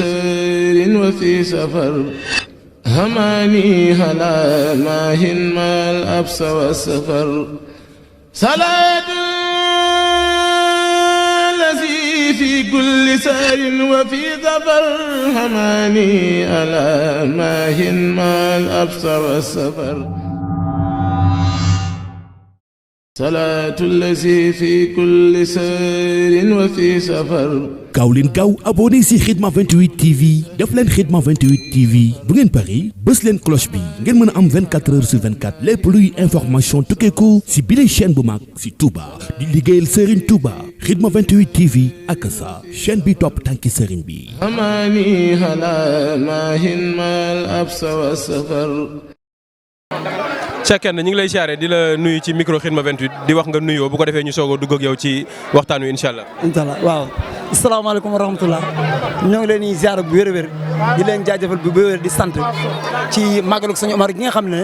سير وفي سفر هماني هلا ماهن ما الأبس والسفر صلاة الذي في كل سير وفي ظفر هماني هلا ماهن ما الأبس والسفر صلاة الذي في كل سير وفي سفر gaaw leen gaaw abonné si Khidma 28 TV def leen Khidma 28 TV bu ngeen pari bës leen cloche bi ngeen mën a am 24 heures sur 24 lépp luy information tukkeeku si bile chaîne bu mag si Touba di liggéeyal Serigne Touba Khidma 28 TV ak sa chaîne bi topp tànki Serigne bi. hamani hala mahin mal absa wa safar. Cheikh Kende ñu ngi lay siyaare di la nuyu ci micro Khidma 28 di wax nga nuyoo bu ko defee ñu soog a dugg ak yow ci waxtaan wi incha allah. incha allah waaw. asalaamaaleykum wa rahmatulah ñoo ngi leen di ziar bu wér-wér di leen jaajëfal bu wér di sant ci màggalu sëñ Omar gi nga xam ne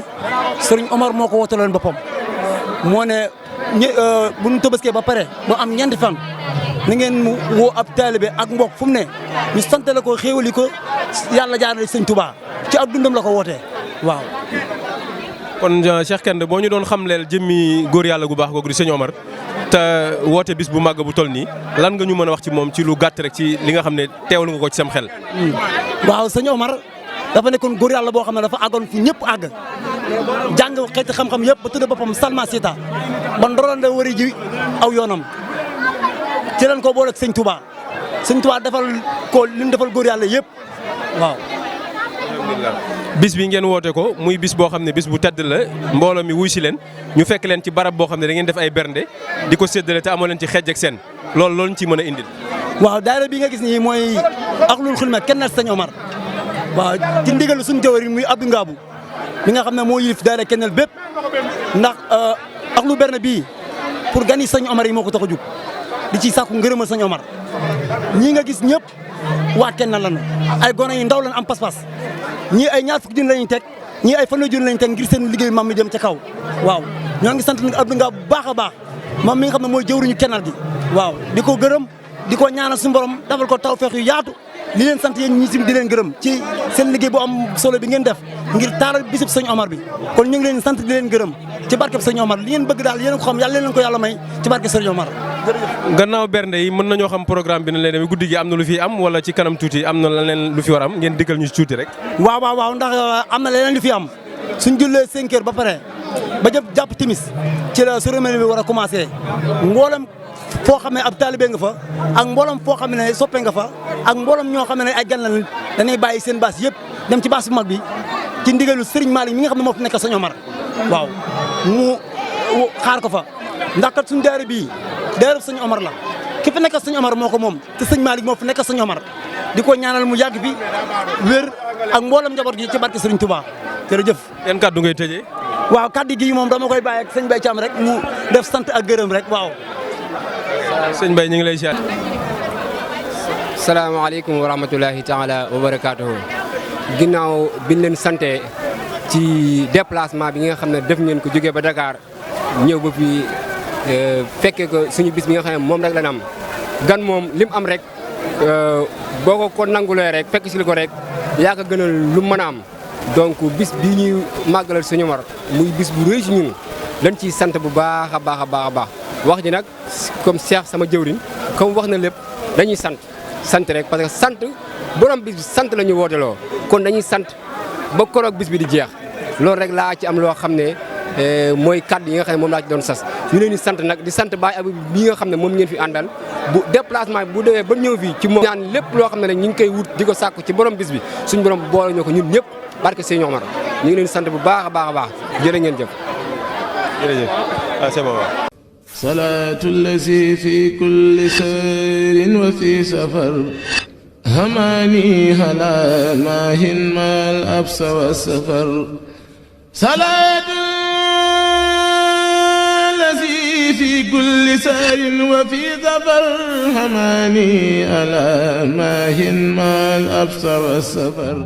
sëriñ Omar moo ko wootaloon boppam moo ne bu ñu tëbaskee ba pare mu am ñeenti fan na ngeen mu woo ab taalibe ak mbokk fu mu ne ñu santale ko xéewali ko yàlla jaarale sëñ Touba ci ak dundam la ko wootee waaw. kon Cheikh Kende boo ñu doon xamleel jëmmi góor yàlla gu baax googu di sëñ Omar te woote bis bu màgg bu toll nii lan nga ñu mën a wax ci moom ci lu gàtt rek ci li nga xam ne teewlu nga ko ci sam xel. waaw sëñ Omar dafa nekkoon góor yàlla boo xam ne dafa àggoon fu ñëpp àgg jàng xeeti xam-xam yëpp ba tudd boppam Salma Sita ba ndoroon da wari ji aw yoonam ci leen ko boole ak sëñ Touba defal ko li mu defal góor yàlla yëpp waaw. bis bi ngeen woote ko muy bis boo xam ne bis bu tedd la mbooloo mi wuy si leen ñu fekk leen ci barab boo xam ne da ngeen def ay bernde di ko séddale te amoo leen ci xeej ak seen loolu ñu ci mën a indil. waaw daayira bi nga gis nii mooy Ahlul Xidma Kennal sëñ Omar waaw ci ndigalu suñu jawwari muy Abdou Ngabou mi nga xam ne moo yilif daayira Kennal bépp ndax axlu berne bii pour gani sëñ Omar yi moo ko tax a jug di ci sàkku ngërëmal sëñ Omar ñii nga gis ñëpp waa Kennal lañu ay gone yu ndaw lañ am pas-pas ñii ay ñaar fukki junni lañuy teg ñii ay fanweeri junni lañuy teg ngir seen liggéey mam mi dem ca kaw waaw ñoo ngi sant nag Abdou Ngabou bu baax a baax moom mi nga xam ne mooy jëwriñu Kennal gi waaw di ko gërëm di ko ñaanal suñu borom defal ko tawfeex yu yaatu li leen sant yéen ñi sim di leen gërëm ci seen liggéey bu am solo bi ngeen def ngir taaral bisub sëñ Omar bi kon ñu ngi leen sant di leen gërëm ci barkeb sëñ Omar li ngeen bëgg daal yéen ko xam yàlla leen ko yàlla may ci barkeb sëñ Omar jërëjëf. gannaaw bernde yi mën nañoo xam programme bi na leen demee guddi gi am na lu fi am wala ci kanam tuuti am na leneen lu fi war am ngeen dikkal ñu ci tuuti rek. waaw ndax am na leneen lu fi am suñ jullee 5 heures ba pare ba jàpp timis ci la cérémonie bi war a commencé ngoolam foo xam ne ab taalibe nga fa ak mbooloom foo xam ne soppe nga fa ak mbooloom ñoo xam ne ay gan lañ dañuy bàyyi seen baas yëpp dem ci baas bu mag bi ci ndigalu Serigne Malick mi nga xam ne moo fi nekk sëñ Omar waaw mu xaar ko fa ndax kat suñu daara bii daara sëñ Omar la ki fi nekk sëñ Omar moo ko moom te sëñ Malick moo fi nekk sëñ Omar di ko ñaanal mu yàgg fi wér ak mbooloom njaboot gi ci barke Serigne Touba jërëjëf. yan kàddu ngay tëjee. waaw kàddu gi moom dama koy bàyyi ak sëñ Baye Thiam rek mu def sant ak gërëm rek waaw. sëñ Baye ñu ngi lay ziar. salaamaaleykum wa rahmatulahi taala wa barakaatuhu. ginnaaw bi ñu leen sante ci déplacement bi nga xam ne def ngeen ko jógee ba Dakar ñëw ba fii fekkee ko suñu bis bi nga xam ne moom rek la am gan moom lim am rek boo ko nangulee rek fekk si li ko rek yaa ko gënal lu mën a am donc bis bii ñuy màggalal sëñ Omar muy bis bu rëy si ñun dañ ciy sant bu baax a baax a baax a baax wax ji nag comme Cheikh sama jëwriñ comme wax na lépp dañuy sant rek parce que sant borom bis bi sant la ñu wooteloo kon dañuy sant ba koroog bis bi di jeex loolu rek laa ci am loo xam ne mooy kàddu yi nga xam ne moom laa ci doon sas ñu leen di sant nag di sant Baye Abib bi nga xam ne moom ngeen fi àndal bu déplacement bi bu demee ba ñëw fii ci moom ñaan lépp loo xam ne rek ñu ngi koy wut di ko sàkku ci borom bis bi suñu borom boole ñoo ko ñun ñëpp barke Sëñ Omar ñu ngi leen di sant bu baax a baax a baax jërë ngeen jëf jërëjëf c'est bon. salaatu allazi fi kulli sayrin wa fi safar هماني هلا ماهن ما الأبس والسفر صلاة الذي في كل سير وفي ظفر هماني هلا ماهن ما الأبس والسفر